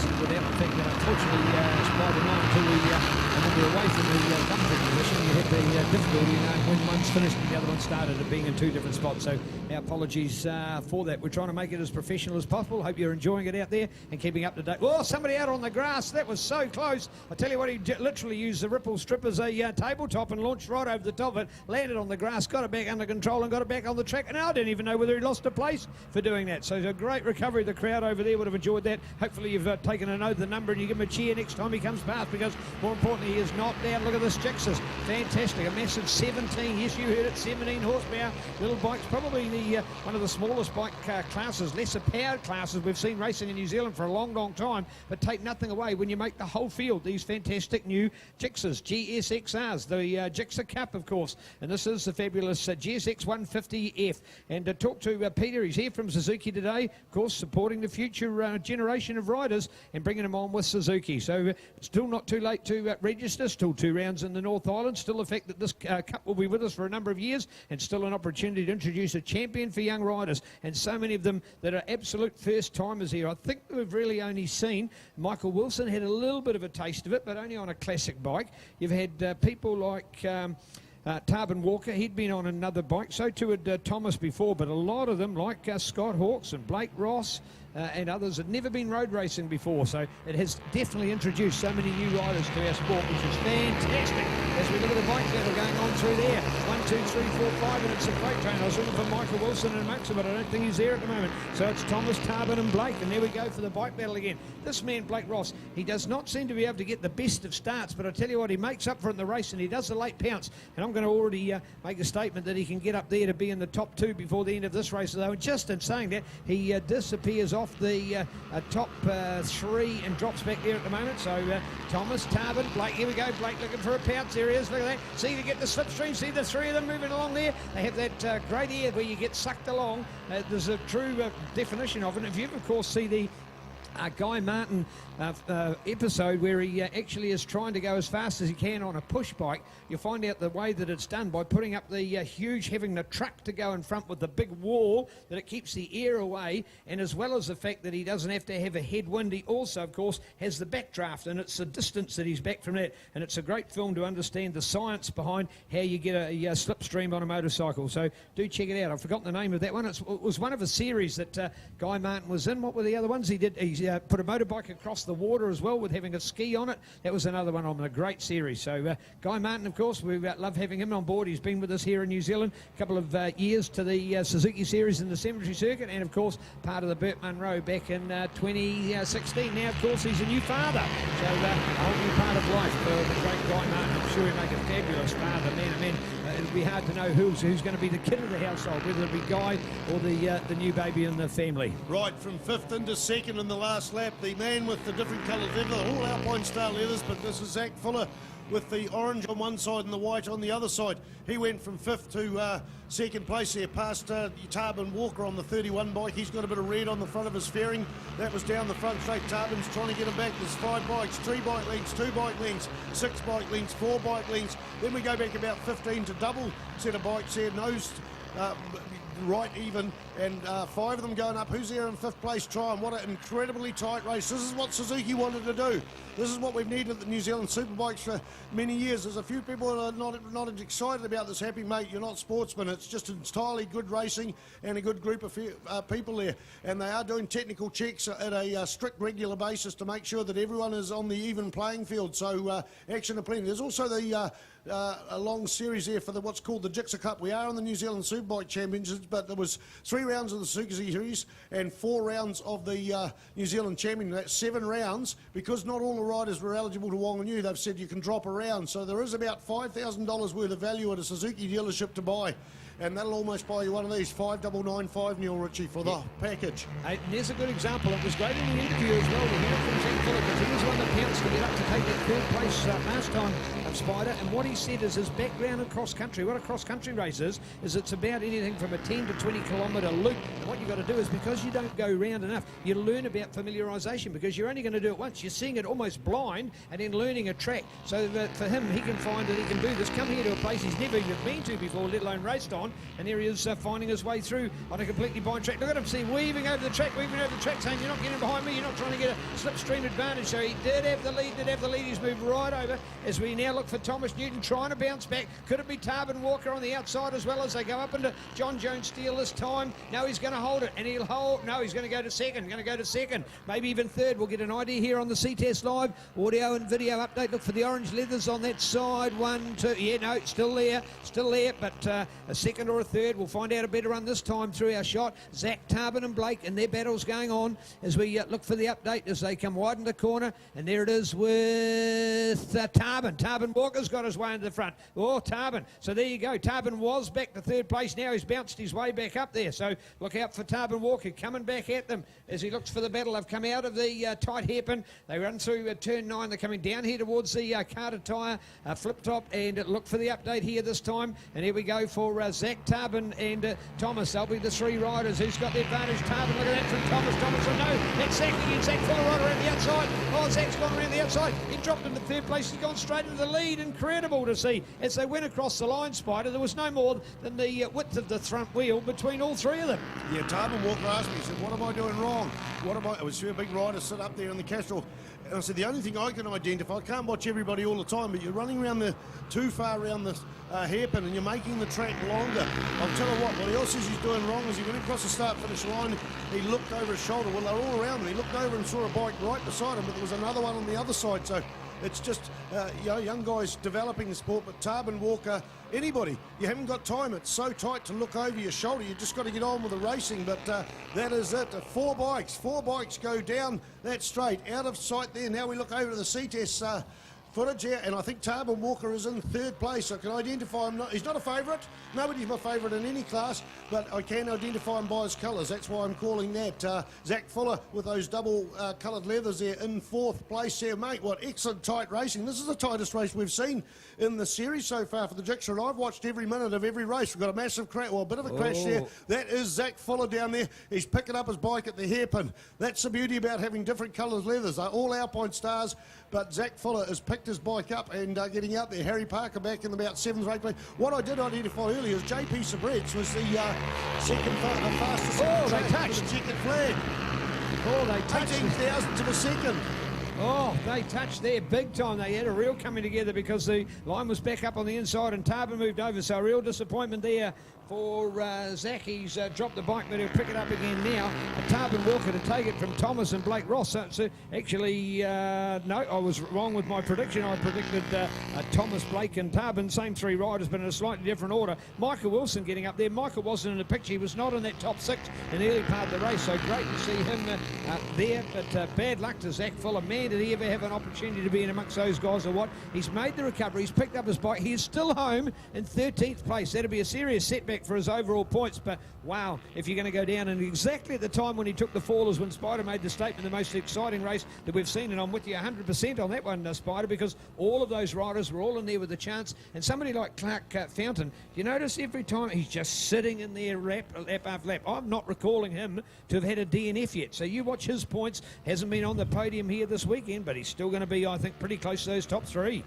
easy without the fact that unfortunately Spider 9 until we're away from the bumping position, you had the difficulty when one's finished and the other one started, it being in two different spots. So our apologies for that. We're trying to make it as professional as possible. Hope you're enjoying it out there and keeping up to date. Oh, somebody out on the grass. That was so close. I tell you what, he literally used the ripple strip as a tabletop and launched right over the top of it, landed on the grass, got it back under control and got it back on the track. And I didn't even know whether he lost a place for doing that. So it's a great recovery. The crowd over there would have enjoyed that. Hopefully you've taken a note of the number and you give him a cheer next time he comes past, because more importantly, he is not down. Look at this Gixers. Fantastic. A massive 17. Yes, you heard it. 17 horsepower. Little bikes. Probably the one of the smallest bike classes, lesser powered classes we've seen racing in New Zealand for a long, long time. But take nothing away when you make the whole field these fantastic new Gixers, GSXRs, the Gixer Cup, of course. And this is the fabulous GSX 150F. And to talk to Peter, he's here from Suzuki today, of course, supporting the future generation of riders and bringing them on with Suzuki. So still not too late to register, still 2 rounds in the North Island, still the fact that this cup will be with us for a number of years, and still an opportunity to introduce a champion for young riders, and so many of them that are absolute first timers here. I think we've really only seen Michael Wilson had a little bit of a taste of it, but only on a classic bike. You've had people like Tarbin Walker, he'd been on another bike, so too had Thomas before, but a lot of them, like Scott Hawkes and Blake Ross, and others had never been road racing before, so it has definitely introduced so many new riders to our sport, which is fantastic. As we look at the bike battle going on through there, 1, 2, 3, 4, 5, and it's a freight train. I was looking for Michael Wilson and Maxim, but I don't think he's there at the moment. So it's Thomas, Tarbin and Blake, and there we go for the bike battle again. This man, Blake Ross, he does not seem to be able to get the best of starts, but I tell you what, he makes up for it in the race, and he does the late pounce, and I'm going to already make a statement that he can get up there to be in the top 2 before the end of this race, though. And just in saying that, he disappears off the top 3 and drops back there at the moment. So Thomas, Tarbin, Blake, here we go. Blake looking for a pounce. There he is. Look at that. See to get the slipstream. See the 3 of them moving along there. They have that great air where you get sucked along. There's a true definition of it. If you, of course, see the Guy Martin episode where he actually is trying to go as fast as he can on a push bike, you'll find out the way that it's done by putting up the having the truck to go in front with the big wall, that it keeps the air away, and as well as the fact that he doesn't have to have a headwind, he also, of course, has the backdraft, and it's the distance that he's back from that. And it's a great film to understand the science behind how you get a slipstream on a motorcycle. So do check it out. I've forgotten the name of that one. It was one of a series that Guy Martin was in. What were the other ones he did? He put a motorbike across the water as well with having a ski on it. That was another one on a great series. So Guy Martin, of course, we love having him on board. He's been with us here in New Zealand a couple of years to the Suzuki series in the cemetery circuit, and of course part of the Burt Munro back in 2016. Now, of course, he's a new father, so a whole new part of life for the great Guy Martin. I'm sure he'll make a fabulous father, man. I mean, it'll be hard to know who's going to be the kid of the household, whether it be Guy or the new baby in the family. Right, from 5th into 2nd in the last lap, the man with the different coloured leather, all Alpine Star leathers, but this is Zach Fuller with the orange on one side and the white on the other side. He went from 5th to 2nd place there, past Tarbin Walker on the 31 bike. He's got a bit of red on the front of his fairing. That was down the front straight. Tarbin's trying to get him back. There's 5 bikes, 3 bike lengths, 2 bike lengths, 6 bike lengths, 4 bike lengths. Then we go back about 15 to double set of bikes there, nose right even, and 5 of them going up. Who's there in 5th place? Try, and what an incredibly tight race. This is what Suzuki wanted to do. This is what we've needed at the New Zealand Superbikes for many years. There's a few people that are not excited about this. Happy mate, you're not sportsmen. It's just entirely good racing and a good group of people there, and they are doing technical checks at a strict regular basis to make sure that everyone is on the even playing field. So action aplenty. There's also the a long series there for what's called the Gixer Cup. We are on the New Zealand Superbike Championships, but there was 3 rounds of the Suzuki Series and 4 rounds of the New Zealand Champion. That's 7 rounds, because not all the riders were eligible to Whanganui. They've said you can drop a round, so there is about $5,000 worth of value at a Suzuki dealership to buy. And that'll almost buy you one of these, 5995, Neil Ritchie, for the package. And there's a good example. It was great in the interview as well. We heard from Zach Fuller, because he was one that pounced to get up to take that 3rd place last time of Spider. And what he said is his background in cross-country, what a cross-country race is it's about anything from a 10 to 20 kilometre loop. And what you've got to do is, because you don't go round enough, you learn about familiarisation, because you're only going to do it once. You're seeing it almost blind and then learning a track. So that for him, he can find that he can do this, come here to a place he's never even been to before, let alone raced on, time, and there he is finding his way through on a completely blind track. Look at him, see, weaving over the track, saying, you're not getting behind me, you're not trying to get a slipstream advantage. So he did have the lead, he's moved right over as we now look for Thomas Newton trying to bounce back. Could it be Tarbin Walker on the outside as well as they go up into John Jones Steele this time? No, he's going to hold it, and he'll hold, no, he's going to go to second, maybe even third. We'll get an idea here on the C-Test Live, audio and video update. Look for the orange leathers on that side, 1, 2, yeah, no, still there, but a second or a third. We'll find out a better run this time through our shot. Zach, Tarbin and Blake, and their battle's going on as we look for the update as they come wide in the corner, and there it is with Tarbin. Tarbin Walker's got his way into the front. Oh, Tarbin. So there you go. Tarbin was back to third place. Now he's bounced his way back up there. So look out for Tarbin Walker coming back at them as he looks for the battle. They've come out of the tight hairpin. They run through turn 9. They're coming down here towards the Carter tyre flip top, and look for the update here this time. And here we go for Zach, Tarbin and Thomas. They'll be the three riders. Who's got the advantage? Tarbin, look at that from Thomas. Oh no, that's Zach again. Zach Fuller right around the outside. Oh, Zach's gone around the outside. He dropped into third place. He's gone straight into the lead. Incredible to see as they went across the line, Spider. There was no more than the width of the front wheel between all three of them. Yeah, Tarbin Walker asked me, he said, what am I doing wrong? I was seeing a big rider sit up there in the Castrol. And I said, the only thing I can identify, I can't watch everybody all the time, but you're running around too far around the hairpin and you're making the track longer. I'll tell you what else is he's doing wrong is he went across the start-finish line, he looked over his shoulder. Well, they're all around him. He looked over and saw a bike right beside him, but there was another one on the other side. So it's just, young guys developing the sport, but Tarbin Walker, anybody, you haven't got time. It's so tight to look over your shoulder. You just got to get on with the racing, but that is it. Four bikes go down that straight, out of sight there. Now we look over to the C-Test footage here, and I think Tarbin Walker is in third place. I can identify him. He's not a favourite. Nobody's my favourite in any class, but I can identify him by his colours. That's why I'm calling that. Zach Fuller with those double coloured leathers there in fourth place there, mate. What excellent tight racing. This is the tightest race we've seen in the series so far for the Gixer, and I've watched every minute of every race. We've got a massive crash, well, a bit of a crash there. That is Zach Fuller down there. He's picking up his bike at the hairpin. That's the beauty about having different coloured leathers. They're all Alpine stars, but Zach Fuller has picked his bike up and getting out there. Harry Parker back in about 7th or 8th place. What I did identify earlier is JP Sabrets was the second fastest. They touched. The checkered flag. Oh, they touched. 18,000 to the second. Oh, they touched there big time. They had a real coming together because the line was back up on the inside and Tarbin moved over. So a real disappointment there for Zach. He's dropped the bike, but he'll pick it up again now. Tarbin Walker to take it from Thomas and Blake Ross. So actually, no, I was wrong with my prediction. I predicted Thomas, Blake and Tarbin, same three riders, but in a slightly different order. Michael Wilson getting up there. Michael wasn't in the picture. He was not in that top 6 in the early part of the race, so great to see him there. But bad luck to Zach Fuller. Man, did he ever have an opportunity to be in amongst those guys or what? He's made the recovery. He's picked up his bike. He is still home in 13th place. That'll be a serious setback for his overall points, but wow, if you're going to go down, and exactly at the time when he took the fall is when Spider made the statement, the most exciting race that we've seen, and I'm with you 100% on that one, Spider, because all of those riders were all in there with a chance, and somebody like Clark Fountain, you notice every time he's just sitting in there lap after lap. I'm not recalling him to have had a DNF yet, so you watch his points. Hasn't been on the podium here this weekend, but he's still going to be, I think, pretty close to those top 3.